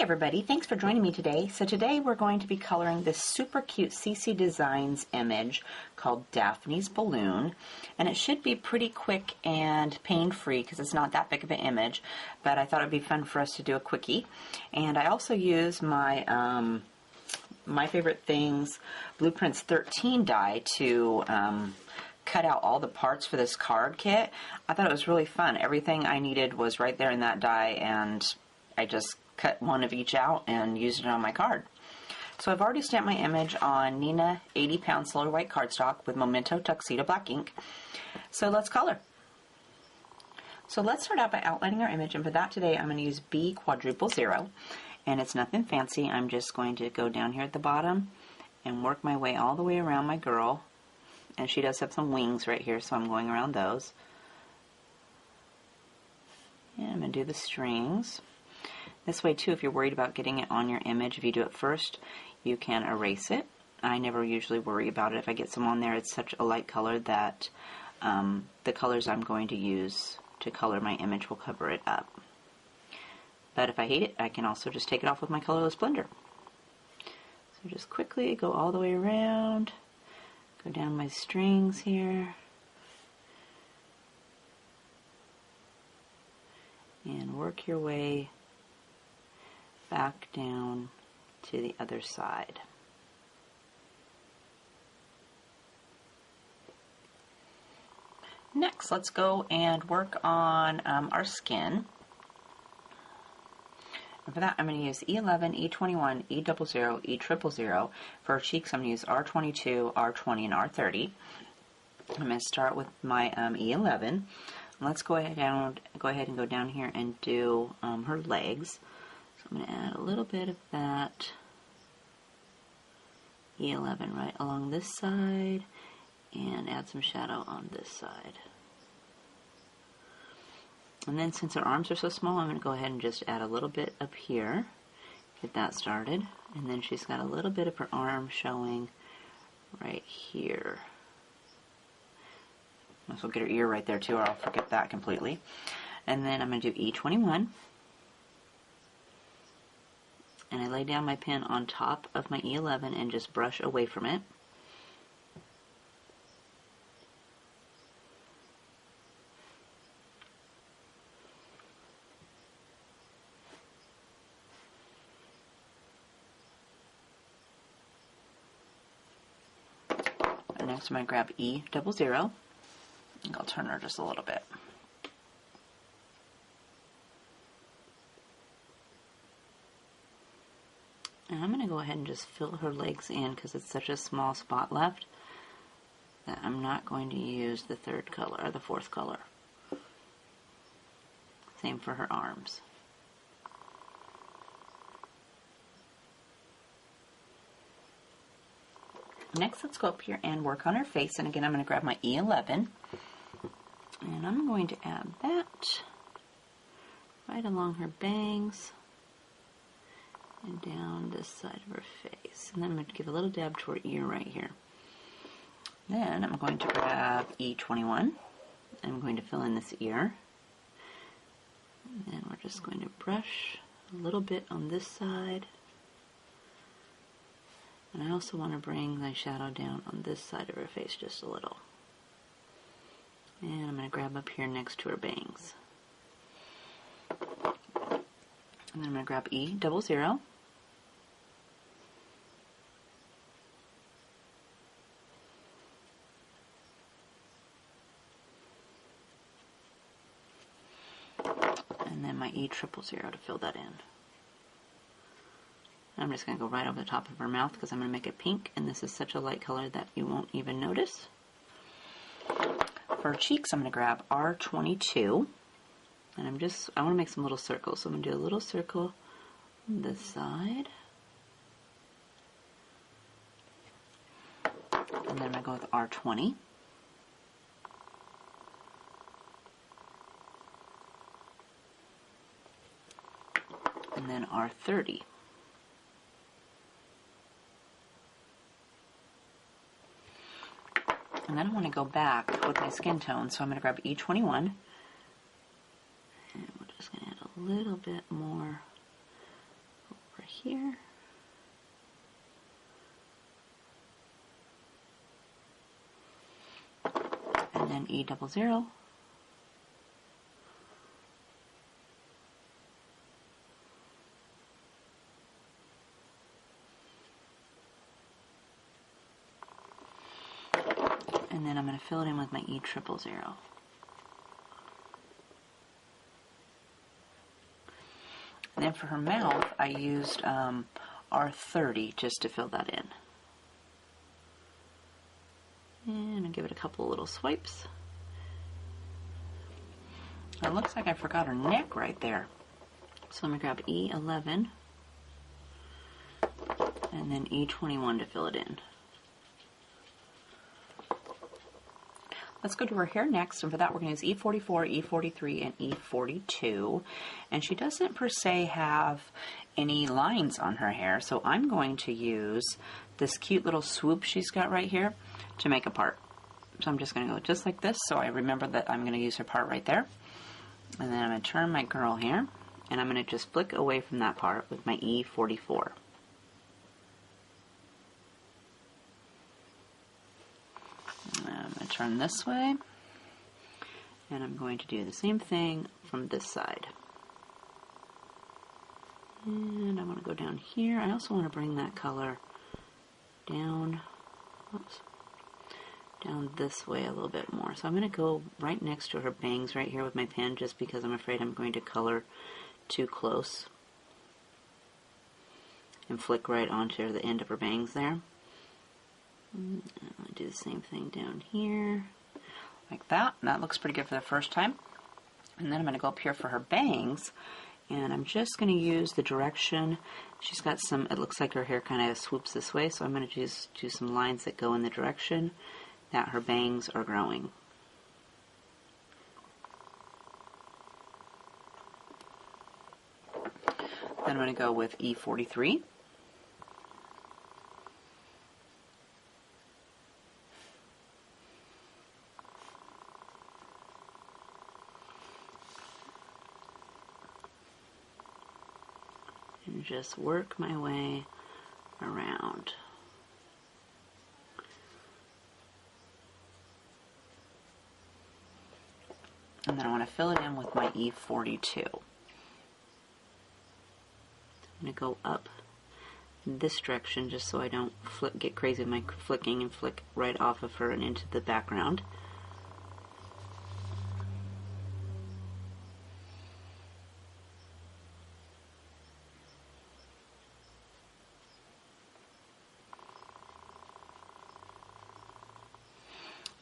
Everybody, thanks for joining me today. So today we're going to be coloring this super cute CC Designs image called Daphne's Balloon, and it should be pretty quick and pain-free because it's not that big of an image, but I thought it'd be fun for us to do a quickie. And I also use my My Favorite Things Blueprints 13 die to cut out all the parts for this card kit. I thought it was really fun. Everything I needed was right there in that die, and I just cut one of each out and used it on my card. So I've already stamped my image on Neenah 80-pound Solar White cardstock with Memento Tuxedo black ink. So let's color. So let's start out by outlining our image, and for that today I'm going to use B*0, and it's nothing fancy. I'm just going to go down here at the bottom and work my way all the way around my girl, and she does have some wings right here, so I'm going around those. And I'm going to do the strings. This way too, if you're worried about getting it on your image, if you do it first, you can erase it. I never usually worry about it. If I get some on there, it's such a light color that the colors I'm going to use to color my image will cover it up. But if I hate it, I can also just take it off with my colorless blender. So just quickly go all the way around, go down my strings here, and work your way back down to the other side. Next, let's go and work on our skin. And for that, I'm going to use E11, E21, E00, E000. For our cheeks, I'm going to use R22, R20, and R30. I'm going to start with my E11. Let's go ahead and go down here and do her legs. So I'm going to add a little bit of that E11 right along this side and add some shadow on this side. And then since her arms are so small, I'm going to go ahead and just add a little bit up here, get that started. And then she's got a little bit of her arm showing right here. Might as well get her ear right there too, or I'll forget that completely. And then I'm going to do E21. And I lay down my pen on top of my E11 and just brush away from it. And next I'm going to grab E00. And I'll turn her just a little bit. And I'm going to go ahead and just fill her legs in because it's such a small spot left that I'm not going to use the third color or the fourth color. Same for her arms. Next, let's go up here and work on her face. And again, I'm going to grab my E11 and I'm going to add that right along her bangs and down this side of her face. And then I'm going to give a little dab to her ear right here. Then I'm going to grab E21. I'm going to fill in this ear. And then we're just going to brush a little bit on this side. And I also want to bring my shadow down on this side of her face just a little. And I'm going to grab up here next to her bangs. And then I'm going to grab E00. And then my E000 to fill that in. I'm just going to go right over the top of her mouth because I'm going to make it pink, and this is such a light color that you won't even notice. For her cheeks, I'm going to grab R22. And I want to make some little circles. So I'm going to do a little circle on this side. And then I'm going to go with R20. And then R30. And then I want to go back with my skin tone, so I'm going to grab E21. And we're just going to add a little bit more over here. And then E00. And then I'm going to fill it in with my E00. And then for her mouth, I used R30 just to fill that in. And I'll give it a couple little swipes. It looks like I forgot her neck right there. So I'm going to grab E11 and then E21 to fill it in. Let's go to her hair next, and for that we're going to use E44, E43, and E42. And she doesn't per se have any lines on her hair, so I'm going to use this cute little swoop she's got right here to make a part. So I'm just going to go just like this, so I remember that I'm going to use her part right there. And then I'm going to turn my curl here, and I'm going to just flick away from that part with my E44. I'm going to turn this way, and I'm going to do the same thing from this side. And I want to go down here. I also want to bring that color down, down this way a little bit more. So I'm going to go right next to her bangs right here with my pen, just because I'm afraid I'm going to color too close. And flick right onto the end of her bangs there. And I'll do the same thing down here, like that. And that looks pretty good for the first time. And then I'm going to go up here for her bangs, and I'm just going to use the direction. She's got some, it looks like her hair kind of swoops this way, so I'm going to just do some lines that go in the direction that her bangs are growing. Then I'm going to go with E43. And just work my way around. And then I want to fill it in with my E42. I'm going to go up this direction just so I don't get crazy with my flicking and flick right off of her and into the background.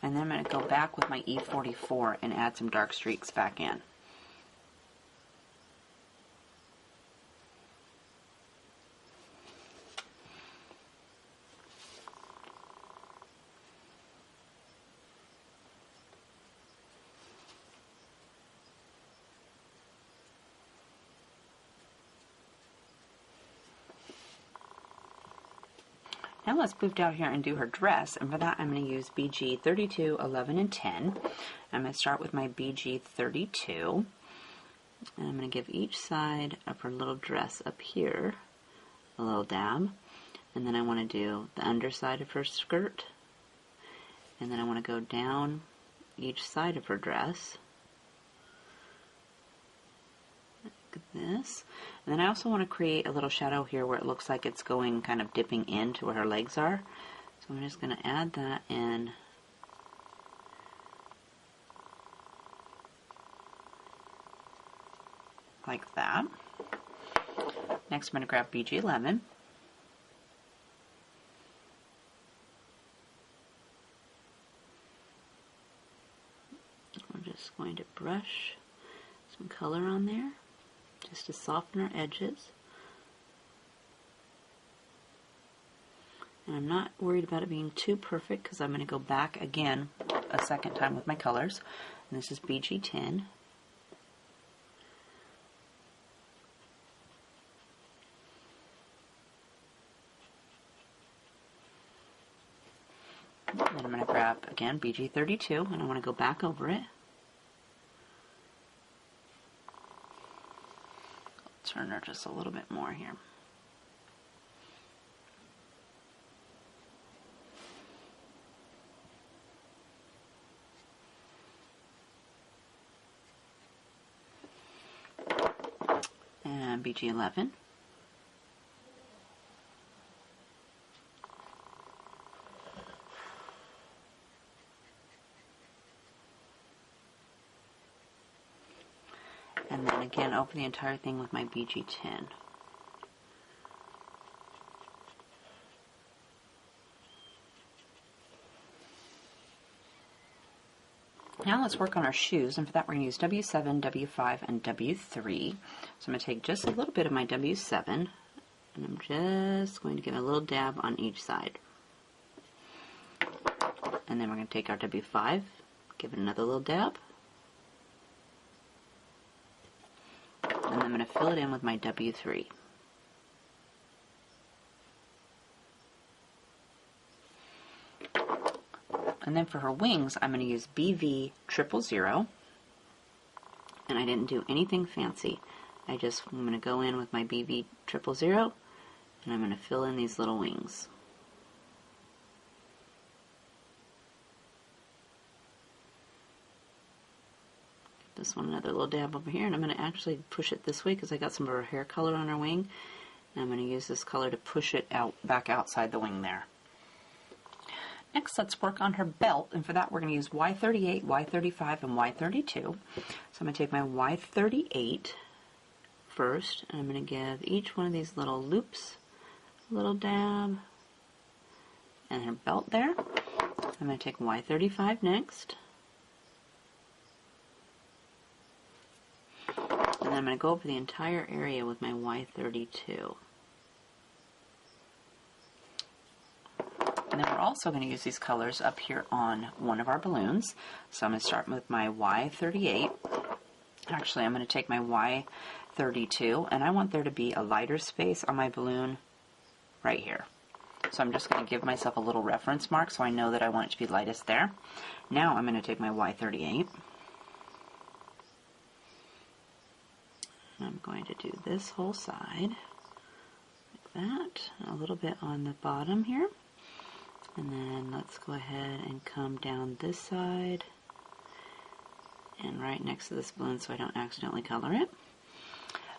And then I'm going to go back with my E44 and add some dark streaks back in. Now let's move down here and do her dress, and for that I'm going to use BG 32, 11, and 10. I'm going to start with my BG 32, and I'm going to give each side of her little dress up here a little dab, and then I want to do the underside of her skirt, and then I want to go down each side of her dress, like this. And then I also want to create a little shadow here where it looks like it's going kind of dipping into where her legs are. So I'm just going to add that in. Like that. Next I'm going to grab BG 11. We're just going to brush some color on there, just to soften our edges. And I'm not worried about it being too perfect because I'm going to go back again a second time with my colors. And this is BG10. And then I'm going to grab, again, BG32, and I want to go back over it. I'll turn her just a little bit more here. And BG11. And then again over the entire thing with my BG10. Now let's work on our shoes, and for that we're going to use W7, W5, and W3. So I'm going to take just a little bit of my W7, and I'm just going to give a little dab on each side. And then we're going to take our W5, give it another little dab. And then I'm going to fill it in with my W3. And then for her wings, I'm going to use BV000, and I didn't do anything fancy. I'm going to go in with my BV000, and I'm going to fill in these little wings. Give this one another little dab over here, and I'm going to actually push it this way because I got some of her hair color on her wing, and I'm going to use this color to push it out back outside the wing there. Next, let's work on her belt, and for that we're going to use Y38, Y35, and Y32. So I'm going to take my Y38 first, and I'm going to give each one of these little loops a little dab, and her belt there. I'm going to take Y35 next, and then I'm going to go over the entire area with my Y32. And then we're also going to use these colors up here on one of our balloons. So I'm going to start with my Y38. Actually, I'm going to take my Y32, and I want there to be a lighter space on my balloon right here. So I'm just going to give myself a little reference mark so I know that I want it to be lightest there. Now I'm going to take my Y38. And I'm going to do this whole side like that, a little bit on the bottom here. And then let's go ahead and come down this side and right next to this balloon so I don't accidentally color it.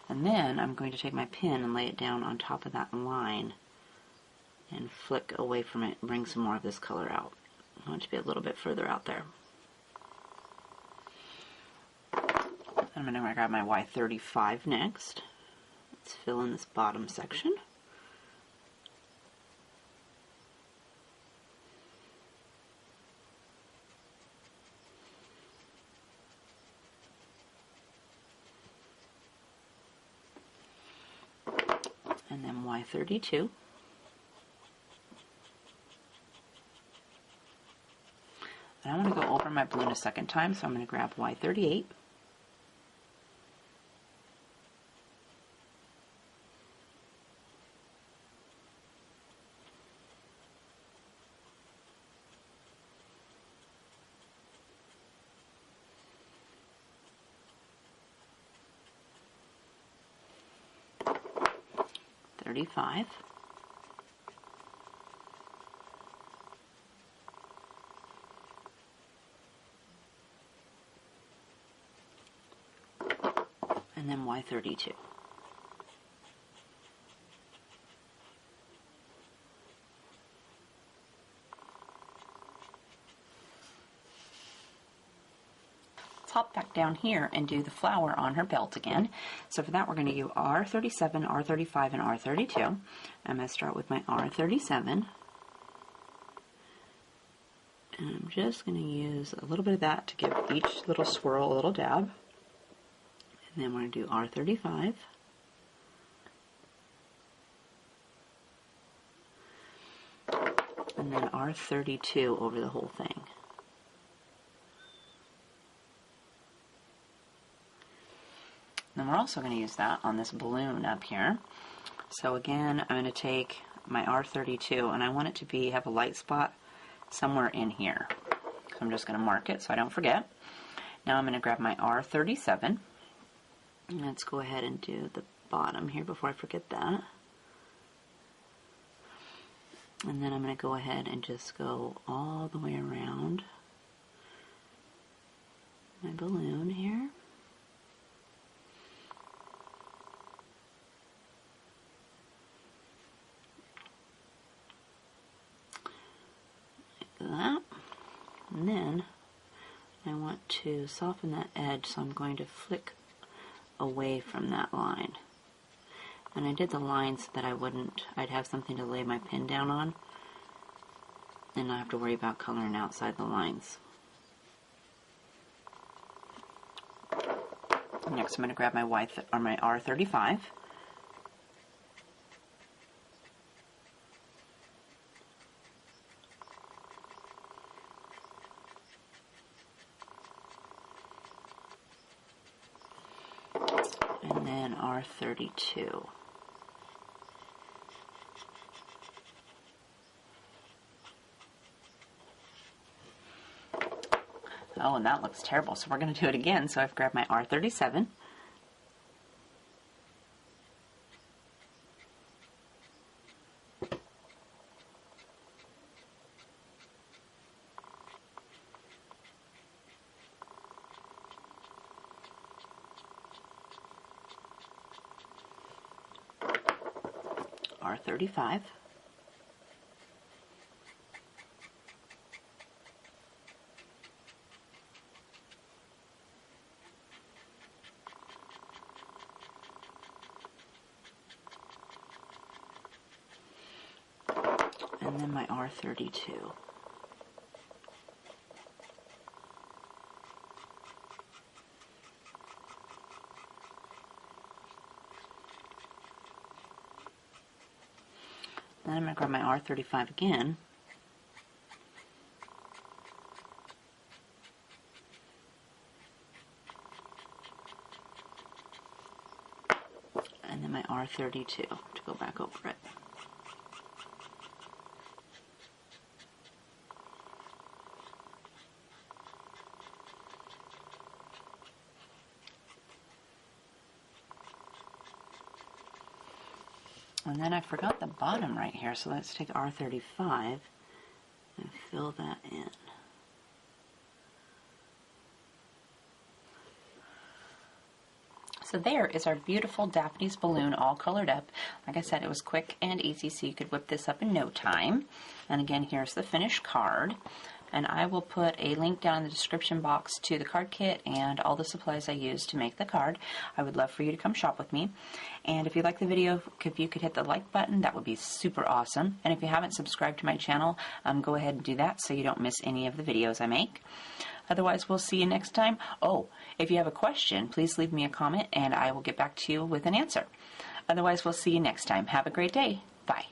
And then I'm going to take my pin and lay it down on top of that line and flick away from it and bring some more of this color out. I want it to be a little bit further out there. I'm going to grab my Y35 next. Let's fill in this bottom section. And then Y32. And I want to go over my balloon a second time, so I'm going to grab Y38. Y35. And then Y32. Let's hop back down here and do the flower on her belt again. So for that we're going to use R37, R35, and R32. I'm going to start with my R37. And I'm just going to use a little bit of that to give each little swirl a little dab. And then we're going to do R35. And then R32 over the whole thing. Then we're also going to use that on this balloon up here. So again, I'm going to take my R32 and I want it to have a light spot somewhere in here. So I'm just going to mark it so I don't forget. Now I'm going to grab my R37. And let's go ahead and do the bottom here before I forget that. And then I'm going to go ahead and just go all the way around my balloon here. Like that. And then I want to soften that edge, so I'm going to flick away from that line. And I did the line so that I'd have something to lay my pen down on and not have to worry about coloring outside the lines. Next I'm going to grab my my R35. And then R32. Oh, and that looks terrible, so we're going to do it again. So I've grabbed my R37. R35. And then my R32. Then I'm going to grab my R35 again. And then my R32 to go back over it. And then I forgot the bottom right here, so let's take R35 and fill that in. So there is our beautiful Daphne's balloon all colored up. Like I said, it was quick and easy, so you could whip this up in no time. And again, here's the finished card. And I will put a link down in the description box to the card kit and all the supplies I used to make the card. I would love for you to come shop with me. And if you like the video, if you could hit the like button, that would be super awesome. And if you haven't subscribed to my channel, go ahead and do that so you don't miss any of the videos I make. Otherwise, we'll see you next time. Oh, if you have a question, please leave me a comment and I will get back to you with an answer. Otherwise, we'll see you next time. Have a great day. Bye.